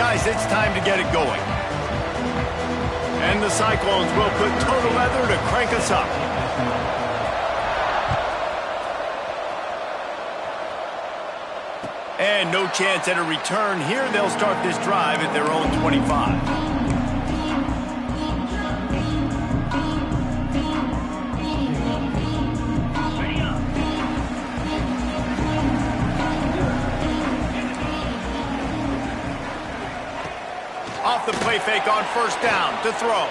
guys, it's time to get it going. And the Cyclones will put total leather to crank us up. And no chance at a return here. They'll start this drive at their own 25. Off the play fake on first down to throw.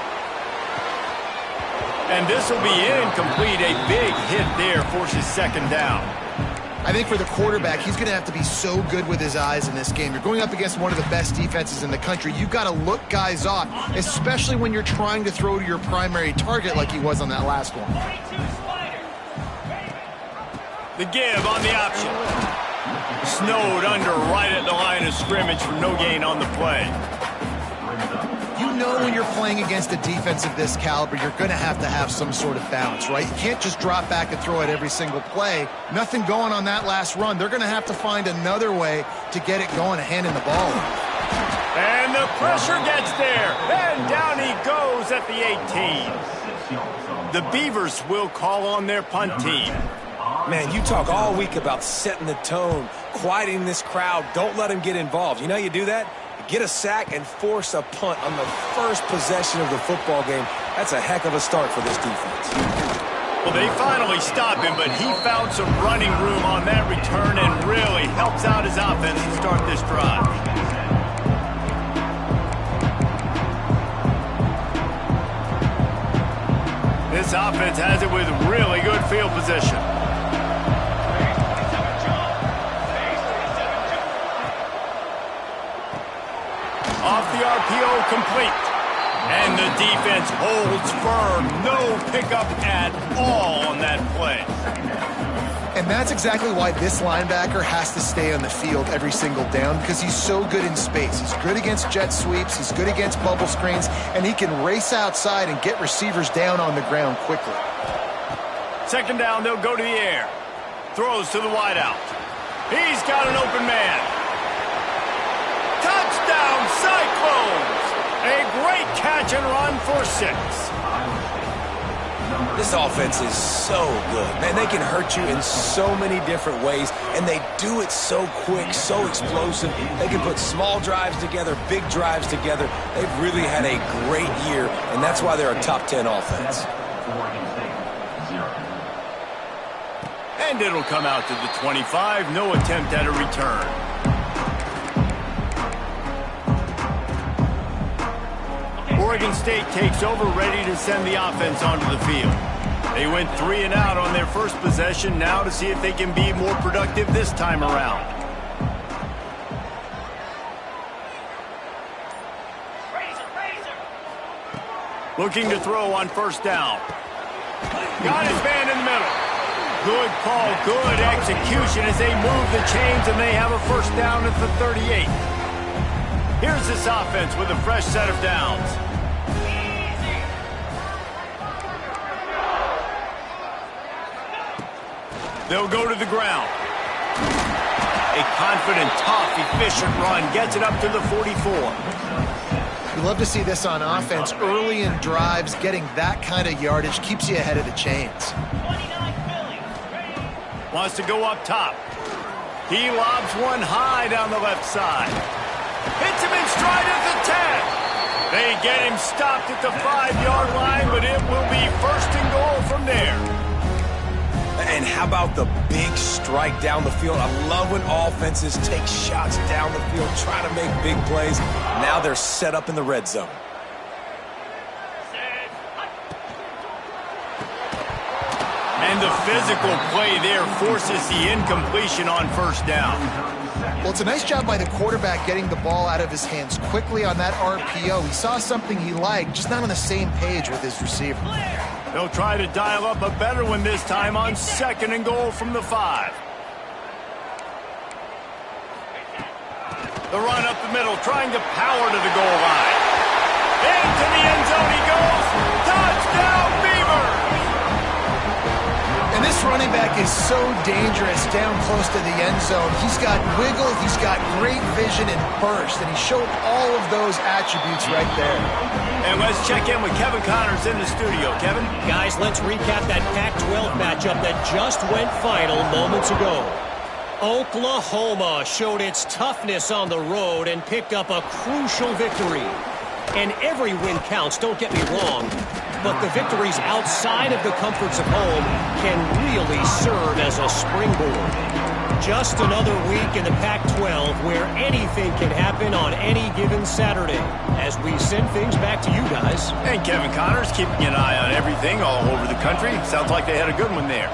And this will be incomplete. A big hit there forces second down. I think for the quarterback, he's going to have to be so good with his eyes in this game. You're going up against one of the best defenses in the country. You've got to look guys off, especially when you're trying to throw to your primary target like he was on that last one. The give on the option. Snowed under right at the line of scrimmage for no gain on the play. You know when you're playing against a defense of this caliber, you're going to have some sort of balance, right? You can't just drop back and throw it every single play. Nothing going on that last run. They're going to have to find another way to get it going and handing the ball off. And the pressure gets there. And down he goes at the 18. The Beavers will call on their punt team. Man, you talk all week about setting the tone, quieting this crowd. Don't let them get involved. You know how you do that? Get a sack and force a punt on the first possession of the football game. That's a heck of a start for this defense. Well, they finally stop him, but he found some running room on that return and really helps out his offense to start this drive. This offense has it with really good field position. Off the RPO, complete. And the defense holds firm. No pickup at all on that play. And that's exactly why this linebacker has to stay on the field every single down, because he's so good in space. He's good against jet sweeps. He's good against bubble screens. And he can race outside and get receivers down on the ground quickly. Second down, they'll go to the air. Throws to the wideout. He's got an open man. Touchdown, Cyclones! A great catch and run for 6. This offense is so good. Man, they can hurt you in so many different ways, and they do it so quick, so explosive. They can put small drives together, big drives together. They've really had a great year, and that's why they're a top 10 offense. And it'll come out to the 25. No attempt at a return. Oregon State takes over, ready to send the offense onto the field. They went 3 and out on their first possession, now to see if they can be more productive this time around. Looking to throw on first down. Got his man in the middle. Good call, good execution as they move the chains, and they have a first down at the 38. Here's this offense with a fresh set of downs. They'll go to the ground. A confident, tough, efficient run gets it up to the 44. You love to see this on offense. Early in drives, getting that kind of yardage keeps you ahead of the chains. Wants to go up top. He lobs one high down the left side. Hits him in stride at the 10. They get him stopped at the 5-yard line, but it will be first and goal from there. And how about the big strike down the field? I love when offenses take shots down the field, trying to make big plays. Now they're set up in the red zone. And the physical play there forces the incompletion on first down. Well, it's a nice job by the quarterback getting the ball out of his hands quickly on that RPO. He saw something he liked, just not on the same page with his receiver. They'll try to dial up a better one this time on second and goal from the 5. The run up the middle, trying to power to the goal line. Into the end zone he goes. Touchdown, Beavers! And this running back is so dangerous down close to the end zone. He's got wiggle, he's got great vision and burst, and he showed all of those attributes right there. And let's check in with Kevin Connors in the studio. Kevin? Guys, let's recap that Pac-12 matchup that just went final moments ago. Oklahoma showed its toughness on the road and picked up a crucial victory. And every win counts, don't get me wrong, but the victories outside of the comforts of home can really serve as a springboard. Just another week in the Pac-12 where anything can happen on any given Saturday. As we send things back to you guys. And Kevin Connors keeping an eye on everything all over the country. Sounds like they had a good one there.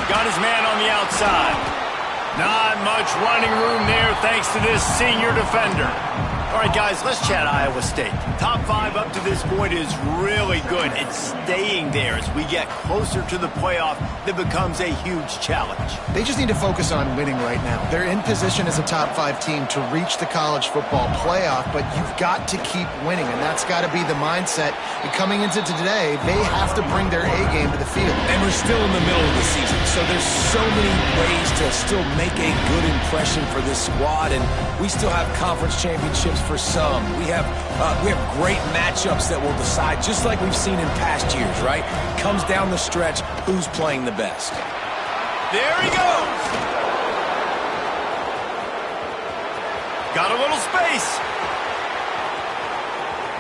Got his man on the outside. Not much running room there thanks to this senior defender. All right, guys, let's chat Iowa State. Top 5 up to this point is really good. It's staying there as we get closer to the playoff that becomes a huge challenge. They just need to focus on winning right now. They're in position as a top 5 team to reach the college football playoff, but you've got to keep winning, and that's got to be the mindset. And coming into today, they have to bring their A game to the field. And we're still in the middle of the season, so there's so many ways to still make a good impression for this squad, and we still have conference championships for some. We have great matchups that will decide, just like we've seen in past years, right? Comes down the stretch, who's playing the best. There he goes. Got a little space.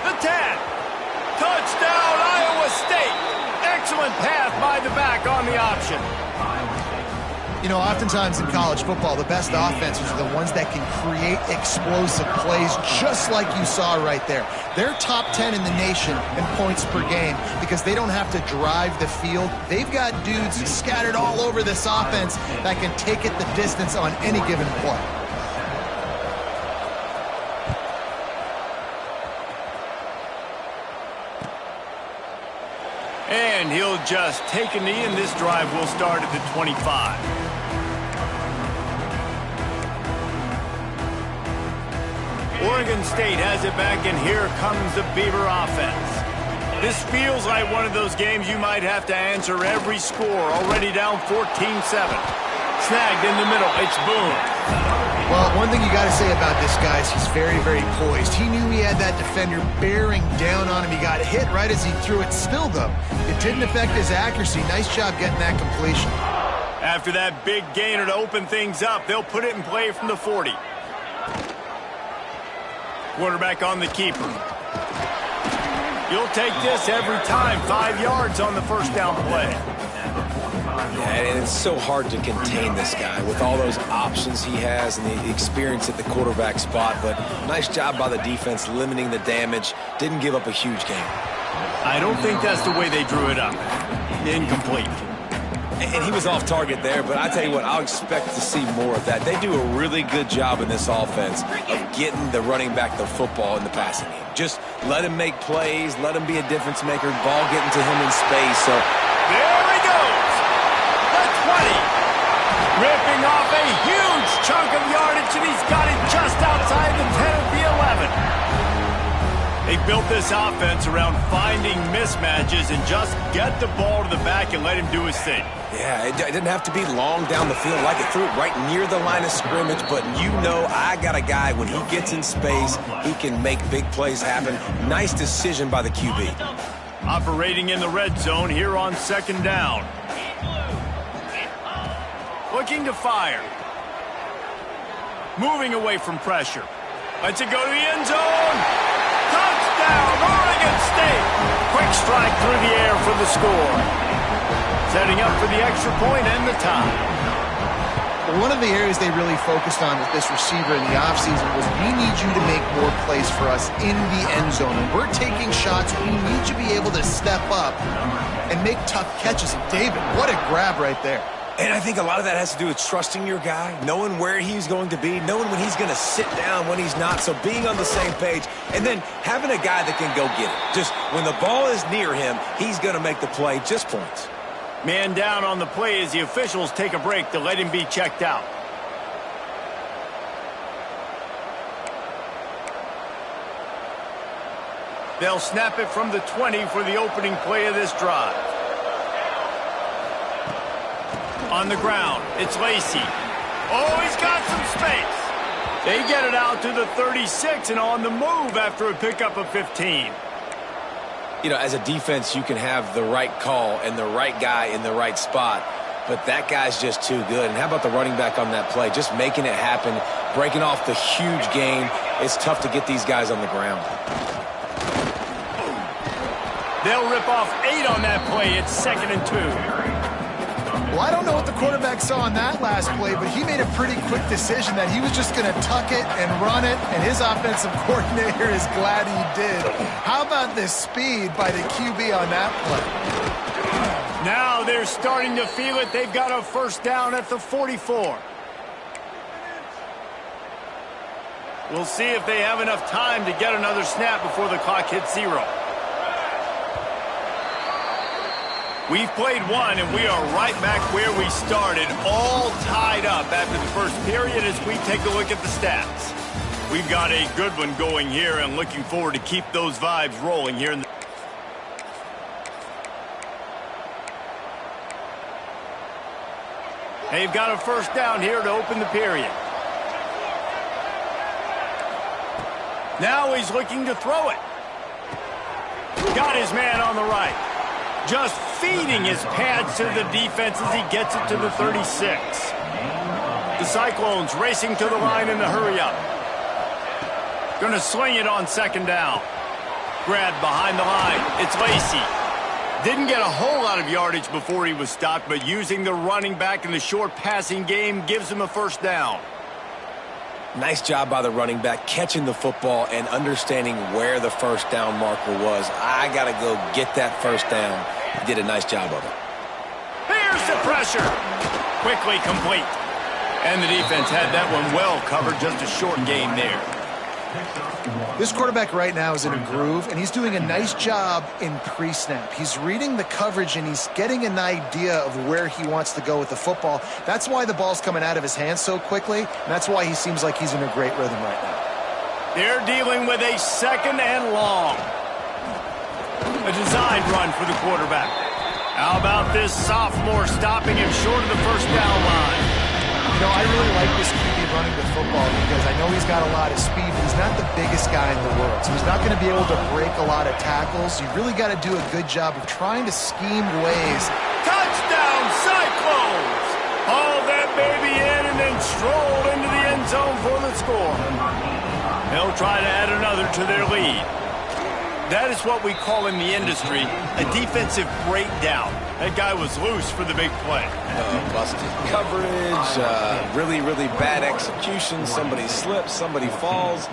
The 10. Touchdown, Iowa State. Excellent pass by the back on the option. You know, oftentimes in college football, the best offenses are the ones that can create explosive plays, just like you saw right there. They're top 10 in the nation in points per game because they don't have to drive the field. They've got dudes scattered all over this offense that can take it the distance on any given play. And he'll just take a knee, and this drive will start at the 25. Oregon State has it back, and here comes the Beaver offense. This feels like one of those games you might have to answer every score. Already down 14-7. Snagged in the middle. It's Boone. Well, one thing you got to say about this guy is he's very, very poised. He knew he had that defender bearing down on him. He got hit right as he threw it still, though. It didn't affect his accuracy. Nice job getting that completion. After that big gainer to open things up, they'll put it in play from the 40. Quarterback on the keeper. You'll take this every time. 5 yards on the first down play. Yeah, and it's so hard to contain this guy with all those options he has and the experience at the quarterback spot. But nice job by the defense limiting the damage. Didn't give up a huge game. I don't think that's the way they drew it up. Incomplete. And he was off target there, but I tell you what, I'll expect to see more of that. They do a really good job in this offense of getting the running back the football in the passing game. Just let him make plays, let him be a difference maker, ball getting to him in space. So there he goes. The 20. Ripping off a huge chunk of yardage, and he's got it just outside the 10 of the 11. They built this offense around finding mismatches and just get the ball to the back and let him do his thing. yeah, it didn't have to be long down the field. Like it threw it right near the line of scrimmage, but you know I got a guy, when he gets in space, he can make big plays happen. Nice decision by the QB. Operating in the red zone here on second down. Looking to fire. Moving away from pressure. Lets it go to the end zone. Touchdown, Oregon State. Quick strike through the air for the score. Setting up for the extra point and the tie. Well, one of the areas they really focused on with this receiver in the offseason was, we need you to make more plays for us in the end zone. And we're taking shots. We need you to be able to step up and make tough catches. And David, what a grab right there. And I think a lot of that has to do with trusting your guy, knowing where he's going to be, knowing when he's going to sit down, when he's not. So being on the same page, and then having a guy that can go get it. Just when the ball is near him, he's going to make the play, just points. Man down on the play as the officials take a break to let him be checked out. They'll snap it from the 20 for the opening play of this drive. On the ground, it's Lacy. Oh, he's got some space. They get it out to the 36 and on the move after a pickup of 15. You know, as a defense, you can have the right call and the right guy in the right spot, but that guy's just too good. And how about the running back on that play? Just making it happen, breaking off the huge gain. It's tough to get these guys on the ground. They'll rip off 8 on that play. It's 2nd and 2. Well, I don't know what the quarterback saw on that last play, but he made a pretty quick decision that he was just going to tuck it and run it, and his offensive coordinator is glad he did. How about this speed by the QB on that play? Now they're starting to feel it. They've got a first down at the 44. We'll see if they have enough time to get another snap before the clock hits 0. We've played one, and we are right back where we started, all tied up after the first period as we take a look at the stats. We've got a good one going here and looking forward to keep those vibes rolling here in the... They've got a first down here to open the period. Now he's looking to throw it. Got his man on the right. Just feeding his pads to the defense as he gets it to the 36. The Cyclones racing to the line in the hurry-up. Going to sling it on 2nd down. Grabbed behind the line. It's Lacy. Didn't get a whole lot of yardage before he was stopped, but using the running back in the short passing game gives him a first down. Nice job by the running back, catching the football and understanding where the first down marker was. I got to go get that first down. He did a nice job of it. Here's the pressure. Quickly complete. And the defense had that one well covered, just a short gain there. This quarterback right now is in a groove, and he's doing a nice job in pre-snap. He's reading the coverage, and he's getting an idea of where he wants to go with the football. That's why the ball's coming out of his hands so quickly, and that's why he seems like he's in a great rhythm right now. They're dealing with a 2nd and long. A design run for the quarterback. How about this sophomore stopping him short of the first down line? You know, I really like this QB running the football because I know he's got a lot of speed, but he's not the biggest guy in the world. So he's not going to be able to break a lot of tackles. You really got to do a good job of trying to scheme ways. Touchdown, Cyclones! Haul that baby in and then stroll into the end zone for the score. They'll try to add another to their lead. That is what we call in the industry a defensive breakdown. That guy was loose for the big play. Busted coverage, really, really bad execution. Somebody slips, somebody falls.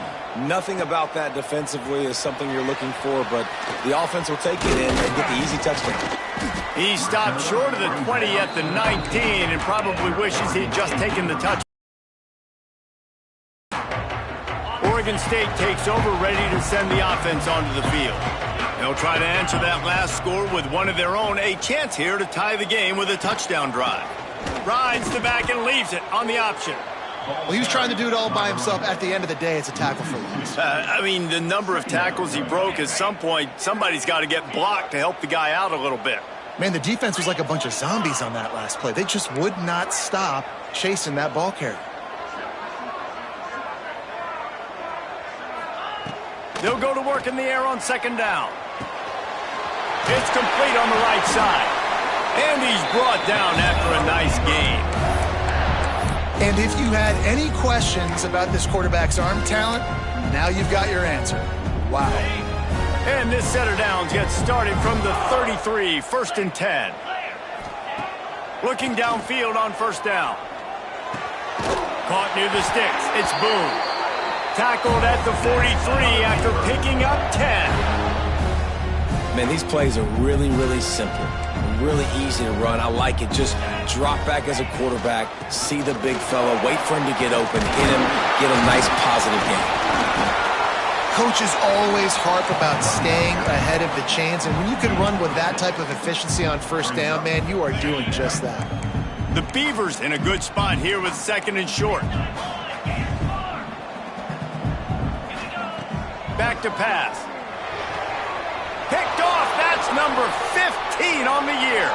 Nothing about that defensively is something you're looking for, but the offense will take it in and get the easy touchdown. He stopped short of the 20 at the 19 and probably wishes he'd just taken the touch. Oregon State takes over, ready to send the offense onto the field. They'll try to answer that last score with one of their own. A chance here to tie the game with a touchdown drive. Rides the back and leaves it on the option. Well, he was trying to do it all by himself. At the end of the day, it's a tackle for loss. I mean, the number of tackles he broke, at some point, somebody's got to get blocked to help the guy out a little bit. Man, the defense was like a bunch of zombies on that last play. They just would not stop chasing that ball carrier. They'll go to work in the air on 2nd down. It's complete on the right side. And he's brought down after a nice gain. And if you had any questions about this quarterback's arm talent, now you've got your answer. Wow. And this set of downs gets started from the 33, 1st and 10. Looking downfield on 1st down. Caught near the sticks. It's Boone. Tackled at the 43 after picking up 10. Man, these plays are really, really simple. Really easy to run. I like it. Just drop back as a quarterback, see the big fella, wait for him to get open, hit him, get a nice positive gain. Coaches always harp about staying ahead of the chains, and when you can run with that type of efficiency on 1st down, man, you are doing just that. The Beavers in a good spot here with 2nd and short. Back to pass. Picked off. That's number 15 on the year.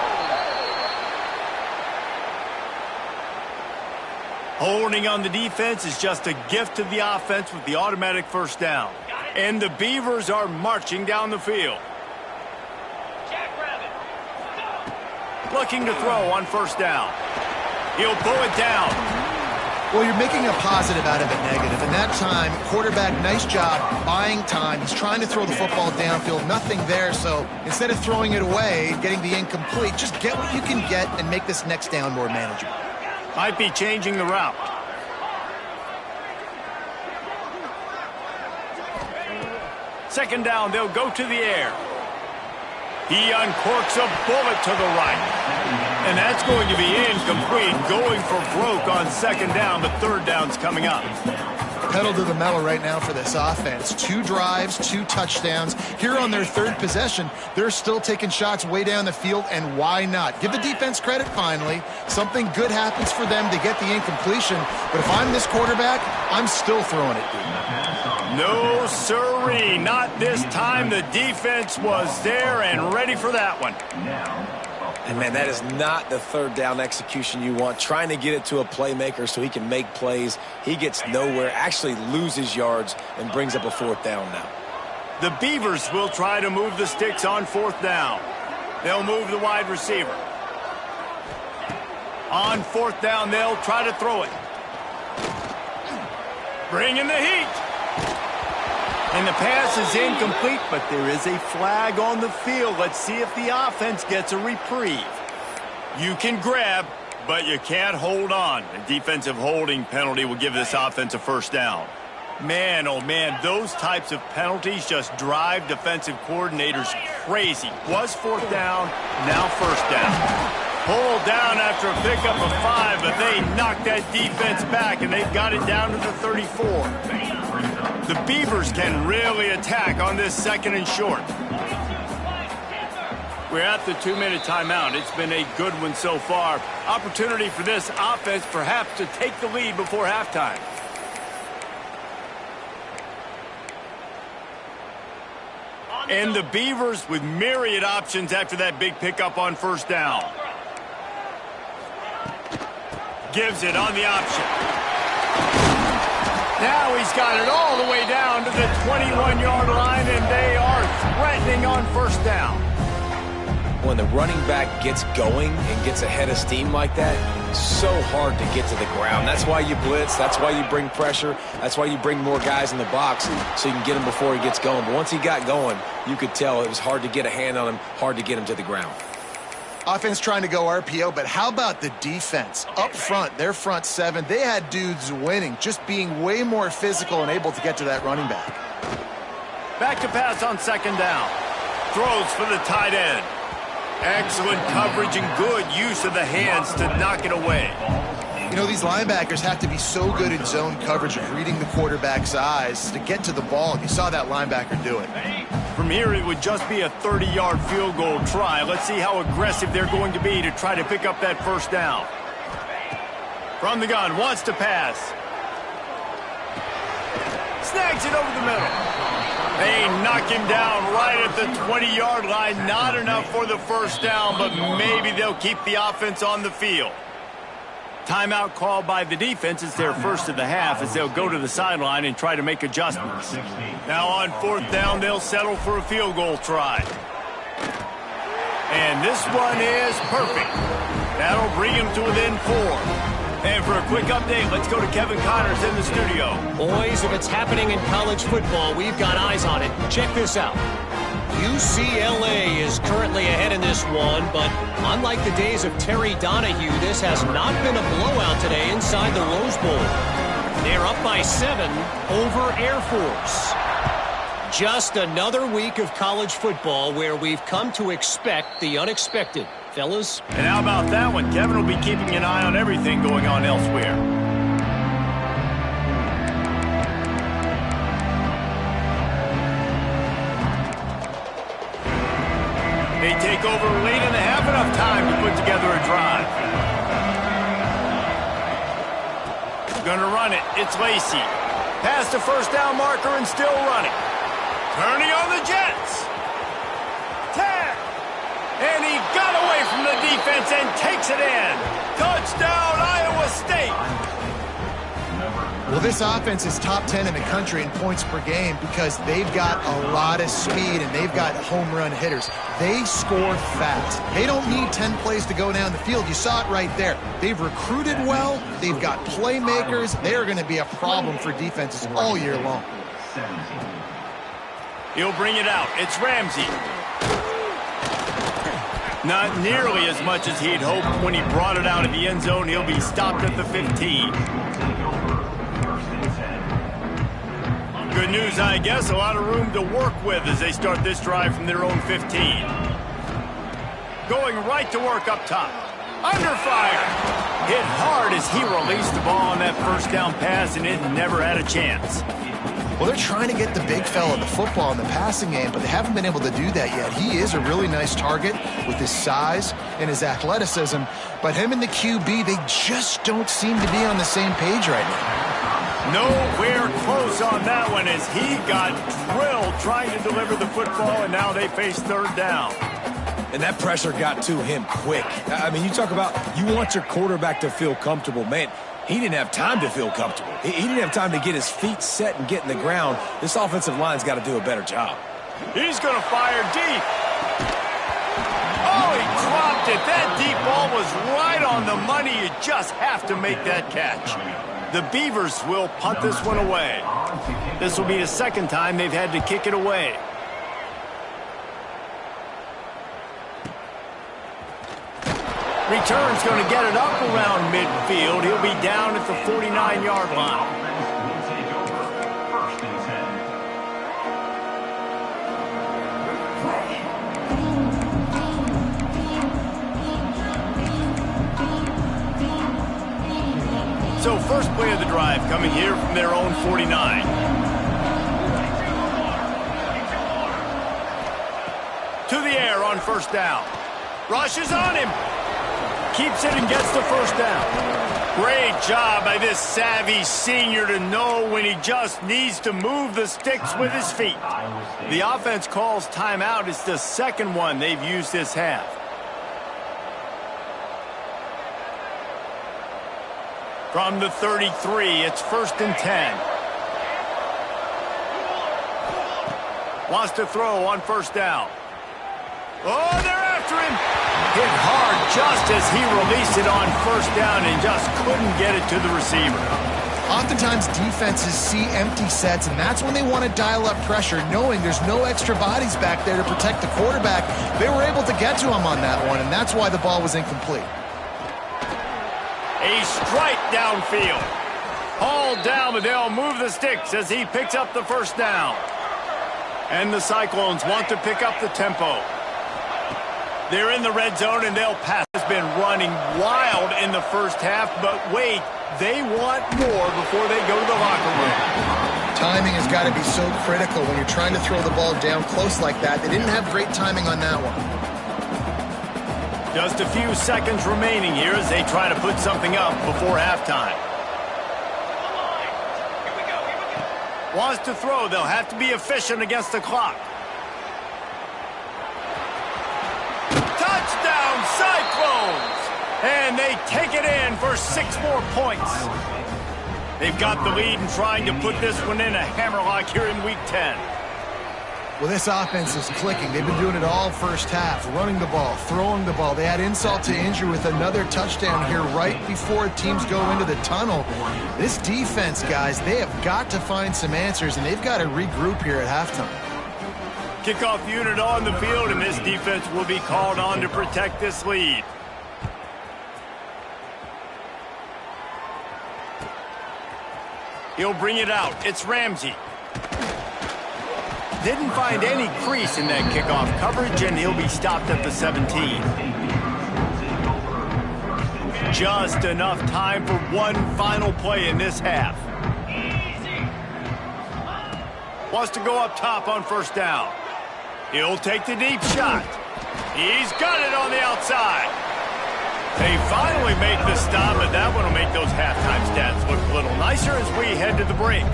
Holding on the defense is just a gift to the offense with the automatic first down. And the Beavers are marching down the field. Looking to throw on first down. He'll pull it down. Well, you're making a positive out of a negative. And that time, quarterback, nice job buying time. He's trying to throw the football downfield. Nothing there. So instead of throwing it away, getting the incomplete, just get what you can get and make this next down more manageable. Might be changing the route. Second down, they'll go to the air. He uncorks a bullet to the right. And that's going to be incomplete, going for broke on second down, but third down's coming up. Pedal to the metal right now for this offense. 2 drives, 2 touchdowns. Here on their third possession, they're still taking shots way down the field, and why not? Give the defense credit finally. Something good happens for them to get the incompletion, but if I'm this quarterback, I'm still throwing it deep. No, sirree, not this time. The defense was there and ready for that one. And, man, that is not the third down execution you want. Trying to get it to a playmaker so he can make plays. He gets nowhere, actually loses yards, and brings up a fourth down now. The Beavers will try to move the sticks on fourth down. They'll move the wide receiver. On fourth down, they'll try to throw it. Bring in the heat. And the pass is incomplete, but there is a flag on the field. Let's see if the offense gets a reprieve. You can grab, but you can't hold on. A defensive holding penalty will give this offense a first down. Man, oh man, those types of penalties just drive defensive coordinators crazy. Was fourth down, now first down. Pulled down after a pickup of 5, but they knocked that defense back, and they've got it down to the 34. The Beavers can really attack on this second and short. We're at the 2-minute timeout. It's been a good one so far. Opportunity for this offense perhaps to take the lead before halftime. And the Beavers with myriad options after that big pickup on first down. Gives it on the option. Now he's got it all the way down to the 21-yard line, and they are threatening on first down. When the running back gets going and gets ahead of steam like that, it's so hard to get to the ground. That's why you blitz. That's why you bring pressure. That's why you bring more guys in the box so you can get him before he gets going. But once he got going, you could tell it was hard to get a hand on him, hard to get him to the ground. Offense trying to go RPO, but how about the defense? Up front, their front 7, they had dudes winning, just being way more physical and able to get to that running back. Back to pass on second down. Throws for the tight end. Excellent coverage and good use of the hands to knock it away. You know, these linebackers have to be so good in zone coverage of reading the quarterback's eyes to get to the ball. You saw that linebacker do it. From here, it would just be a 30-yard field goal try. Let's see how aggressive they're going to be to try to pick up that first down. From the gun, wants to pass. Snags it over the middle. They knock him down right at the 20-yard line. Not enough for the first down, but maybe they'll keep the offense on the field. Timeout called by the defense. It's their first of the half as they'll go to the sideline and try to make adjustments. Now on fourth down, they'll settle for a field goal try. And this one is perfect. That'll bring him to within 4. And for a quick update, let's go to Kevin Connors in the studio. Boys, if it's happening in college football, we've got eyes on it. Check this out. UCLA is currently ahead in this one, but unlike the days of Terry Donahue, this has not been a blowout today inside the Rose Bowl. They're up by 7 over Air Force. Just another week of college football where we've come to expect the unexpected. Fellas? And how about that one? Kevin will be keeping an eye on everything going on elsewhere. They take over late in the half, enough time to put together a drive. Gonna run it. It's Lacey. Past the first down marker and still running. Turning on the Jets. Tag. And he got away from the defense and takes it in. Touchdown, Iowa State. Well, this offense is top 10 in the country in points per game because they've got a lot of speed and they've got home run hitters. They score fast. They don't need 10 plays to go down the field. You saw it right there. They've recruited well. They've got playmakers. They are going to be a problem for defenses all year long. He'll bring it out. It's Ramsey. Not nearly as much as he'd hoped when he brought it out of the end zone. He'll be stopped at the 15. Good news, I guess. A lot of room to work with as they start this drive from their own 15. Going right to work up top. Under fire. Hit hard as he released the ball on that first down pass, and it never had a chance. Well, they're trying to get the big fella the football in the passing game, but they haven't been able to do that yet. He is a really nice target with his size and his athleticism, but him and the QB, they just don't seem to be on the same page right now. Nowhere close on that one as he got drilled trying to deliver the football, and now they face third down. And that pressure got to him quick. I mean, you talk about you want your quarterback to feel comfortable. Man, he didn't have time to feel comfortable. He didn't have time to get his feet set and get in the ground. This offensive line's got to do a better job. He's going to fire deep. Oh, he dropped it. That deep ball was right on the money. You just have to make that catch. The Beavers will punt this one away. This will be the second time they've had to kick it away. Return's going to get it up around midfield. He'll be down at the 49-yard line. So first play of the drive coming here from their own 49. To the air on first down. Rushes on him. Keeps it and gets the first down. Great job by this savvy senior to know when he just needs to move the sticks with his feet. The offense calls timeout. It's the second one they've used this half. From the 33, it's 1st and 10. Wants to throw on first down. Oh, they're after him. Hit hard just as he released it on first down and just couldn't get it to the receiver. Oftentimes defenses see empty sets, and that's when they want to dial up pressure, knowing there's no extra bodies back there to protect the quarterback. They were able to get to him on that one, and that's why the ball was incomplete. A strike downfield. Hauled down, but they'll move the sticks as he picks up the first down. And the Cyclones want to pick up the tempo. They're in the red zone, and they'll pass. Has been running wild in the first half, but wait, they want more before they go to the locker room. Timing has got to be so critical when you're trying to throw the ball down close like that. They didn't have great timing on that one. Just a few seconds remaining here as they try to put something up before halftime. Wants to throw. They'll have to be efficient against the clock. Touchdown, Cyclones! And they take it in for 6 more points. They've got the lead and trying to put this one in a hammerlock here in Week 10. Well, this offense is clicking. They've been doing it all first half, running the ball, throwing the ball. They had insult to injury with another touchdown here right before teams go into the tunnel. This defense, guys, they have got to find some answers, and they've got to regroup here at halftime. Kickoff unit on the field, and this defense will be called on to protect this lead. He'll bring it out. It's Ramsey. Didn't find any crease in that kickoff coverage, and he'll be stopped at the 17. Just enough time for one final play in this half. Wants to go up top on first down. He'll take the deep shot. He's got it on the outside. They finally make the stop, but that one will make those halftime stats look a little nicer as we head to the break.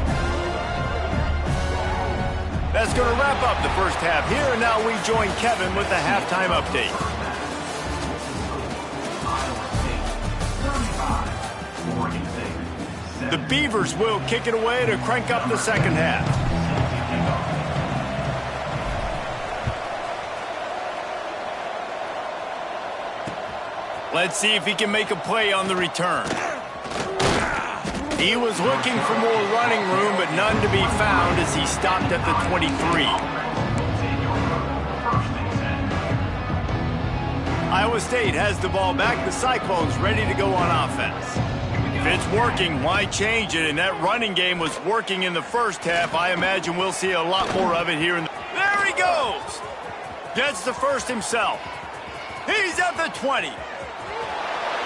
That's going to wrap up the first half here, and now we join Kevin with the halftime update. The Beavers will kick it away to crank up the second half. Let's see if he can make a play on the return. He was looking for more running room, but none to be found as he stopped at the 23. Iowa State has the ball back. The Cyclones ready to go on offense. If it's working, why change it? And that running game was working in the first half. I imagine we'll see a lot more of it here. There he goes! Gets the first himself. He's at the 20.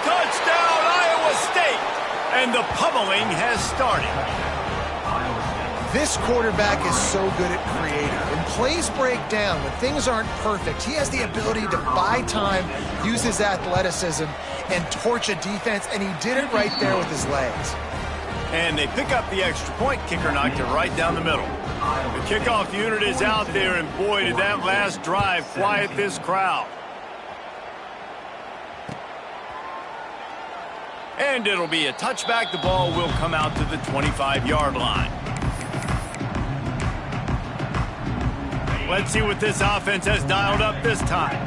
Touchdown, Iowa State! And the pummeling has started. This quarterback is so good at creating. When plays break down, when things aren't perfect, he has the ability to buy time, use his athleticism, and torch a defense, and he did it right there with his legs. And they pick up the extra point. Kicker knocked it right down the middle. The kickoff unit is out there, and boy, did that last drive quiet this crowd. And it'll be a touchback. The ball will come out to the 25-yard line. Let's see what this offense has dialed up this time.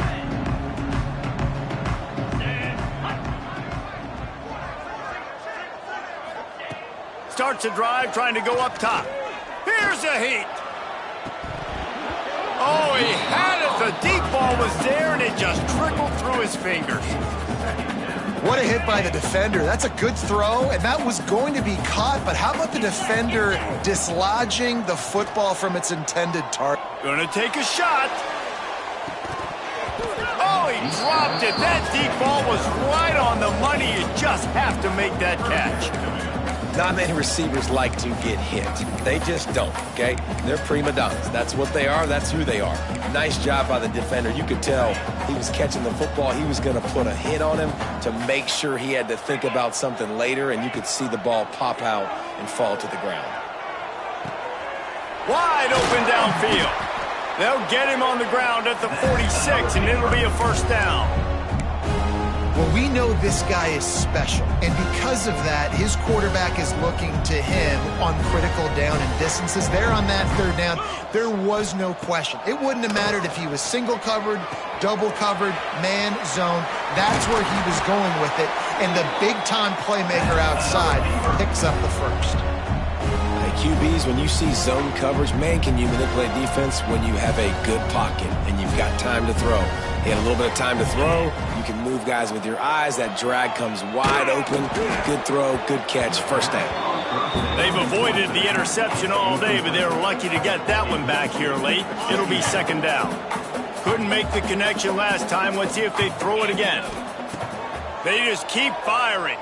Starts a drive, trying to go up top. Here's a heat. Oh, he had it. The deep ball was there, and it just trickled through his fingers. What a hit by the defender. That's a good throw, and that was going to be caught, but how about the defender dislodging the football from its intended target? Gonna take a shot. Oh, he dropped it. That deep ball was right on the money. You just have to make that catch. Not many receivers like to get hit. They just don't, okay? They're prima donnas. That's what they are. That's who they are. Nice job by the defender. You could tell he was catching the football. He was going to put a hit on him to make sure he had to think about something later, and you could see the ball pop out and fall to the ground. Wide open downfield. They'll get him on the ground at the 46, and it'll be a first down. Well, we know this guy is special, and because of that, his quarterback is looking to him on critical down and distances. There on that third down, there was no question. It wouldn't have mattered if he was single covered, double covered, man, zone. That's where he was going with it, and the big-time playmaker outside picks up the first. QBs, when you see zone coverage, man, can you manipulate defense when you have a good pocket and you've got time to throw. He had a little bit of time to throw. You can move guys with your eyes. That drag comes wide open. Good throw, good catch, first down. They've avoided the interception all day, but they're lucky to get that one back here late. It'll be second down. Couldn't make the connection last time. Let's see if they throw it again. They just keep firing.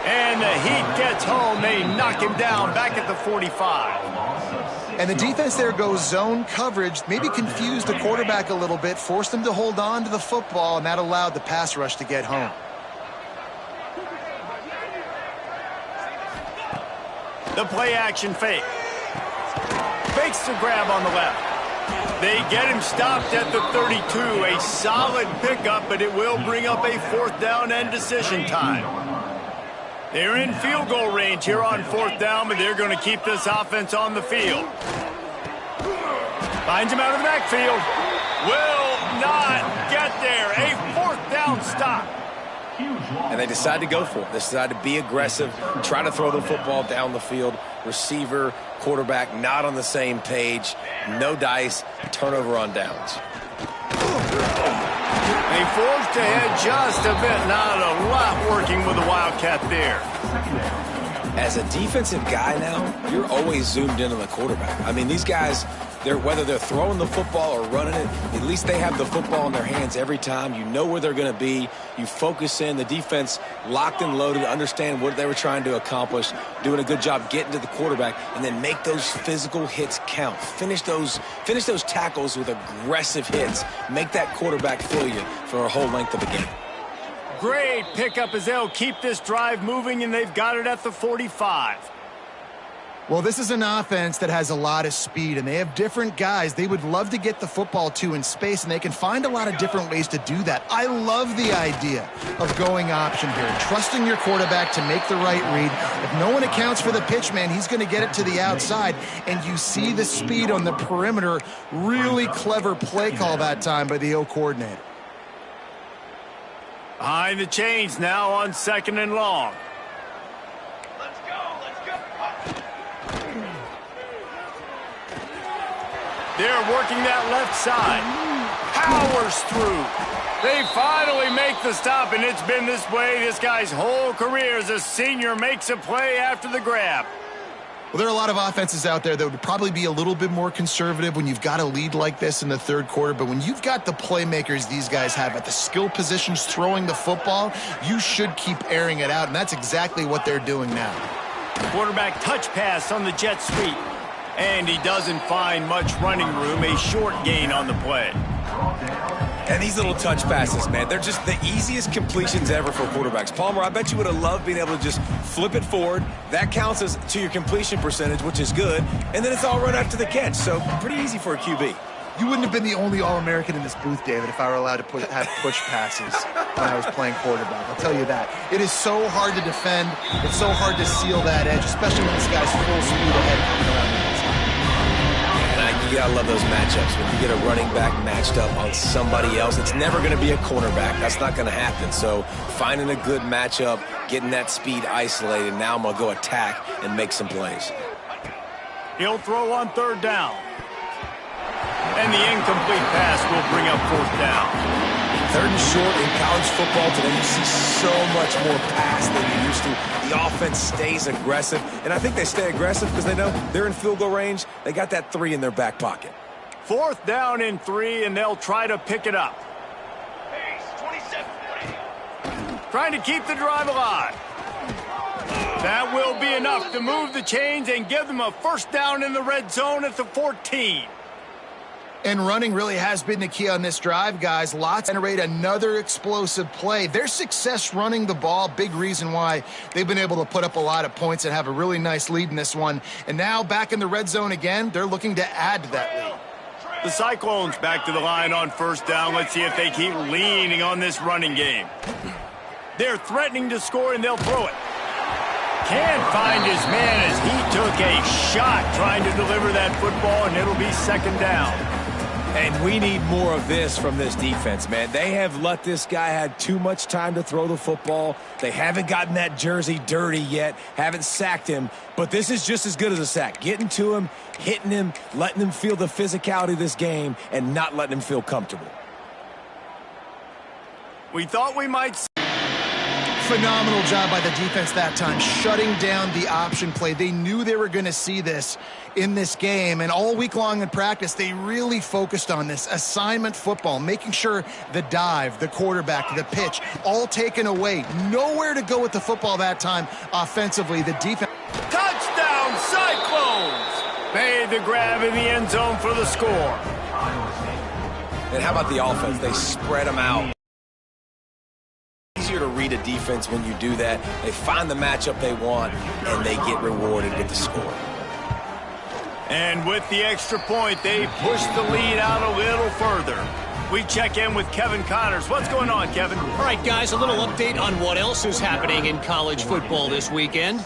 And the heat gets home. They knock him down back at the 45. And the defense there goes zone coverage, maybe confused the quarterback a little bit, forced him to hold on to the football, and that allowed the pass rush to get home. The play action fake. Fakes the grab on the left. They get him stopped at the 32. A solid pickup, but it will bring up a fourth down and decision time. They're in field goal range here on fourth down, but they're going to keep this offense on the field. Finds him out of the backfield. Will not get there. A fourth down stop. And they decide to go for it. They decide to be aggressive, try to throw the football down the field. Receiver, quarterback, not on the same page. No dice. Turnover on downs. They forced ahead just a bit. Not a lot working with the Wildcat there. As a defensive guy now, you're always zoomed in on the quarterback. I mean, these guys, whether they're throwing the football or running it, at least they have the football in their hands every time. You know where they're going to be. You focus in. The defense locked and loaded, understand what they were trying to accomplish, doing a good job getting to the quarterback, and then make those physical hits count. Finish those tackles with aggressive hits. Make that quarterback feel you for a whole length of the game. Great pickup as they'll keep this drive moving, and they've got it at the 45. Well, this is an offense that has a lot of speed, and they have different guys they would love to get the football to in space, and they can find a lot of different ways to do that. I love the idea of going option here and trusting your quarterback to make the right read. If no one accounts for the pitch, man, he's going to get it to the outside, and you see the speed on the perimeter. Really clever play call that time by the O coordinator. Behind the chains now on 2nd and long. They're working that left side. Powers through. They finally make the stop, and it's been this way this guy's whole career as a senior. Makes a play after the grab. Well, there are a lot of offenses out there that would probably be a little bit more conservative when you've got a lead like this in the third quarter. But when you've got the playmakers these guys have at the skill positions throwing the football, you should keep airing it out, and that's exactly what they're doing now. Quarterback touch pass on the jet sweep. And he doesn't find much running room. A short gain on the play. And these little touch passes, man, they're just the easiest completions ever for quarterbacks. Palmer, I bet you would have loved being able to just flip it forward. That counts as to your completion percentage, which is good. And then it's all run after the catch. So pretty easy for a QB. You wouldn't have been the only All-American in this booth, David, if I were allowed to have push passes when I was playing quarterback. I'll tell you that. It is so hard to defend. It's so hard to seal that edge, especially when this guy's full speed ahead coming around the outside. You gotta love those matchups. When you get a running back matched up on somebody else, it's never going to be a cornerback. That's not going to happen. So finding a good matchup, getting that speed isolated, now I'm going to go attack and make some plays. He'll throw on 3rd down. And the incomplete pass will bring up 4th down. 3rd and short in college football today, you see so much more pass than you used to. The offense stays aggressive, and I think they stay aggressive because they know they're in field goal range. They got that 3 in their back pocket. 4th down and 3, and they'll try to pick it up. Trying to keep the drive alive. That will be enough to move the chains and give them a 1st down in the red zone at the 14. And running really has been the key on this drive, guys. Lots generate another explosive play. Their success running the ball, big reason why they've been able to put up a lot of points and have a really nice lead in this one. And now back in the red zone again, they're looking to add to that lead. The Cyclones back to the line on 1st down. Let's see if they keep leaning on this running game. They're threatening to score, and they'll throw it. Can't find his man as he took a shot trying to deliver that football, and it'll be 2nd down. And we need more of this from this defense, man. They have let this guy have too much time to throw the football. They haven't gotten that jersey dirty yet, haven't sacked him. But this is just as good as a sack. Getting to him, hitting him, letting him feel the physicality of this game, and not letting him feel comfortable. We thought we might see. Phenomenal job by the defense that time, shutting down the option play. They knew they were going to see this in this game, and all week long in practice, they really focused on this assignment football, making sure the dive, the quarterback, the pitch, all taken away. Nowhere to go with the football that time offensively. The defense. Touchdown, Cyclones! Made the grab in the end zone for the score. And how about the offense? They spread them out. Easier to read a defense when you do that. They find the matchup they want, and they get rewarded with the score. And with the extra point, they push the lead out a little further. We check in with Kevin Connors. What's going on, Kevin? All right, guys, a little update on what else is happening in college football this weekend.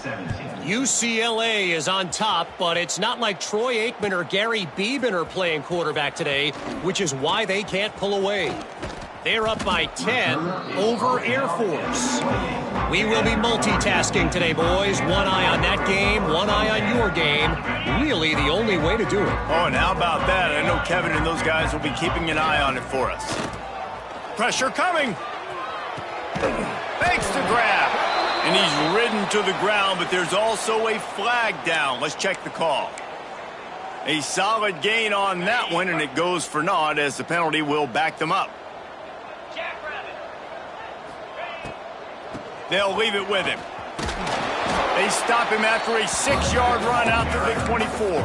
UCLA is on top, but it's not like Troy Aikman or Gary Beeben are playing quarterback today, which is why they can't pull away. They're up by 10 over Air Force. We will be multitasking today, boys. One eye on that game, one eye on your game. Really the only way to do it. Oh, and how about that? I know Kevin and those guys will be keeping an eye on it for us. Pressure coming. Makes the grab. And he's ridden to the ground, but there's also a flag down. Let's check the call. A solid gain on that one, and it goes for naught as the penalty will back them up. They'll leave it with him. They stop him after a 6-yard run out to the 24.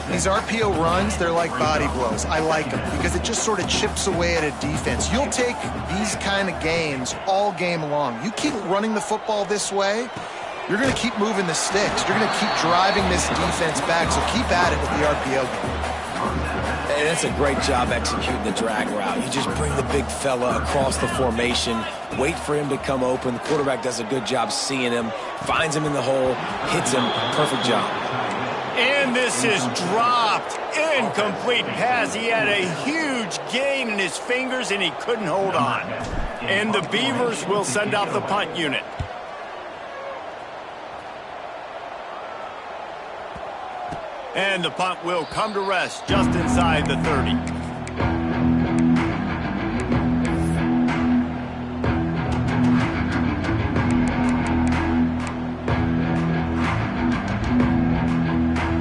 These RPO runs, they're like body blows. I like them because it just sort of chips away at a defense. You'll take these kind of games all game long. You keep running the football this way, you're going to keep moving the sticks. You're going to keep driving this defense back, so keep at it with the RPO game. Hey, that's a great job executing the drag route. You just bring the big fella across the formation, wait for him to come open. The quarterback does a good job seeing him, finds him in the hole, hits him. Perfect job. And this is dropped. Incomplete pass. He had a huge gain in his fingers, and he couldn't hold on. And the Beavers will send out the punt unit. And the punt will come to rest just inside the 30.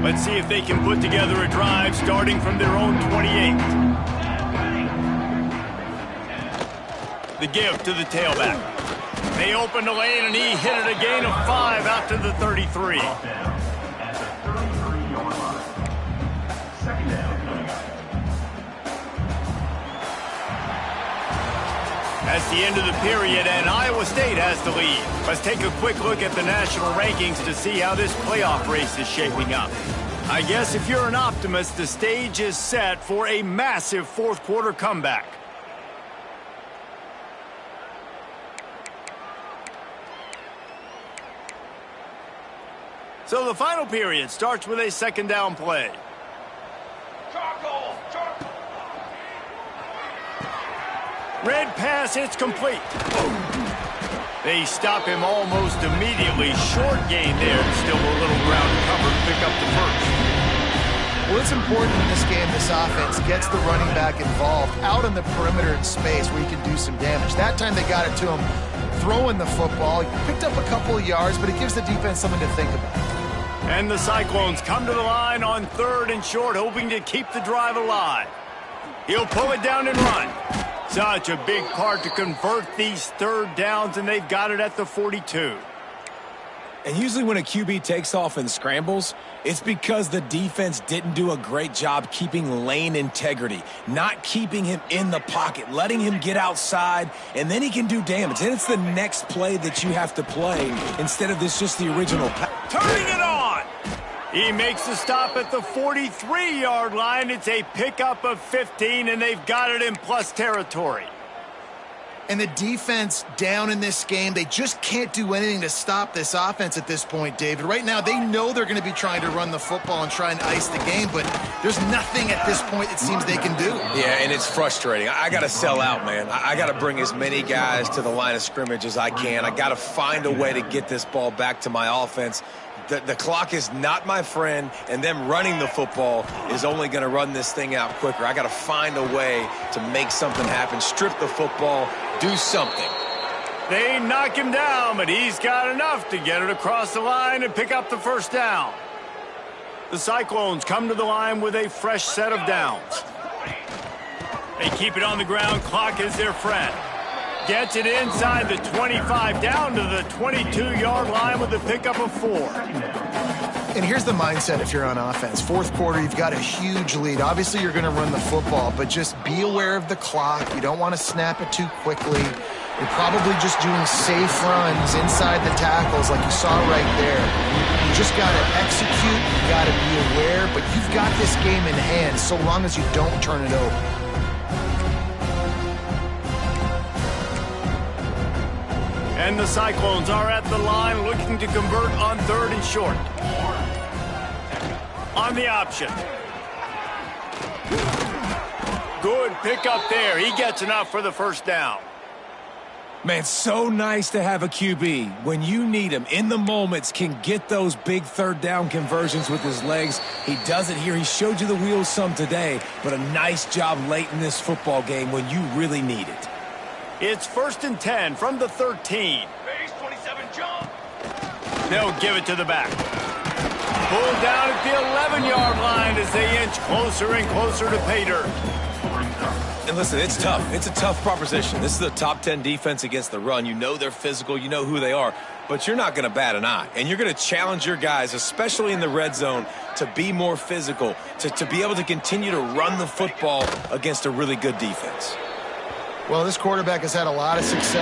Let's see if they can put together a drive starting from their own 28. The give to the tailback. They opened the lane, and he hit it a gain of 5 out to the 33. That's the end of the period, and Iowa State has the lead. Let's take a quick look at the national rankings to see how this playoff race is shaping up. I guess if you're an optimist, the stage is set for a massive fourth-quarter comeback. So the final period starts with a second down play. Red pass, it's complete. They stop him almost immediately. Short gain there. Still a little ground to cover to pick up the first. Well, it's important in this game, this offense gets the running back involved out in the perimeter in space where he can do some damage. That time they got it to him throwing the football. He picked up a couple of yards, but it gives the defense something to think about. And the Cyclones come to the line on 3rd and short, hoping to keep the drive alive. He'll pull it down and run. Such a big part to convert these third downs, and they've got it at the 42. And usually when a QB takes off and scrambles, it's because the defense didn't do a great job keeping lane integrity, not keeping him in the pocket, letting him get outside, and then he can do damage. And it's the next play that you have to play instead of this just the original pass. Turning it on! He makes the stop at the 43-yard line. It's a pickup of 15, and they've got it in plus territory. And the defense down in this game, they just can't do anything to stop this offense at this point, David. Right now, they know they're going to be trying to run the football and try and ice the game, but there's nothing at this point it seems they can do. Yeah, and it's frustrating. I got to sell out, man. I got to bring as many guys to the line of scrimmage as I can. I got to find a way to get this ball back to my offense. The clock is not my friend, and them running the football is only going to run this thing out quicker. I got to find a way to make something happen, strip the football, do something. They knock him down, but he's got enough to get it across the line and pick up the first down. The Cyclones come to the line with a fresh set of downs. They keep it on the ground. Clock is their friend. Gets it inside the 25, down to the 22-yard line with the pickup of 4. And here's the mindset if you're on offense. Fourth quarter, you've got a huge lead. Obviously, you're going to run the football, but just be aware of the clock. You don't want to snap it too quickly. You're probably just doing safe runs inside the tackles like you saw right there. You just got to execute. You got to be aware, but you've got this game in hand so long as you don't turn it over. And the Cyclones are at the line looking to convert on 3rd and short. On the option. Good pickup there. He gets enough for the first down. Man, so nice to have a QB. When you need him, in the moments, can get those big third down conversions with his legs. He does it here. He showed you the wheels some today, but a nice job late in this football game when you really need it. It's 1st and 10 from the 13. Base 27 jump. They'll give it to the back. Pulled down at the 11-yard line as they inch closer and closer to pay dirt. And listen, it's tough. It's a tough proposition. This is a top 10 defense against the run. You know they're physical. You know who they are. But you're not going to bat an eye. And you're going to challenge your guys, especially in the red zone, to be more physical, to be able to continue to run the football against a really good defense. Well, this quarterback has had a lot of success.